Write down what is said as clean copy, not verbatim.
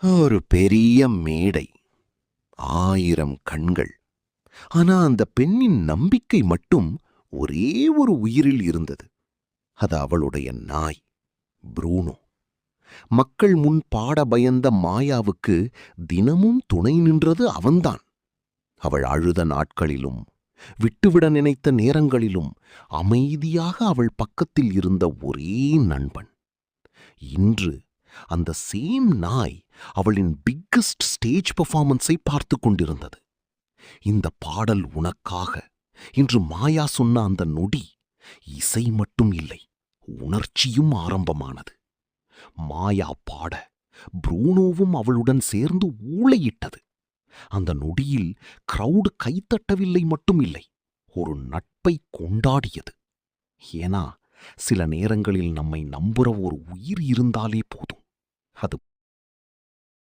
ஒரு பெரிய மேடை, 1000 கண்கள். ஆனா அந்த பெண்ணின் நம்பிக்கை மட்டும் ஒரே ஒரு உயிரில் இருந்தது. அது அவளுடைய நாய், ப்ரூனோ. மக்கள் முன் பாட பயந்த மாயாவுக்கு தினமும் துணை நின்றது அவன்தான். அவள் அழுத நாட்களிலும், விட்டுவிட நினைத்த நேரங்களிலும் அமைதியாக அவள் பக்கத்தில் இருந்த ஒரே நண்பன். இன்று அந்த சேம் நாய் அவளின் பிக்கஸ்ட் ஸ்டேஜ் பெர்ஃபார்மன்ஸை பார்த்து கொண்டிருந்தது. இந்த பாடல் உனக்காக இன்று மாயா சொன்ன அந்த நொடி இசை மட்டும் இல்லை, உணர்ச்சியும் ஆரம்பமானது. மாயா பாட ப்ரூனோவும் அவளுடன் சேர்ந்து ஊளையிட்டது. அந்த நொடியில் கிரவுடு கைத்தட்டவில்லை மட்டும் இல்லை, ஒரு நட்பை கொண்டாடியது. ஏனா சில நேரங்களில் நம்மை நம்புற ஒரு உயிர் இருந்தாலே போதும். அது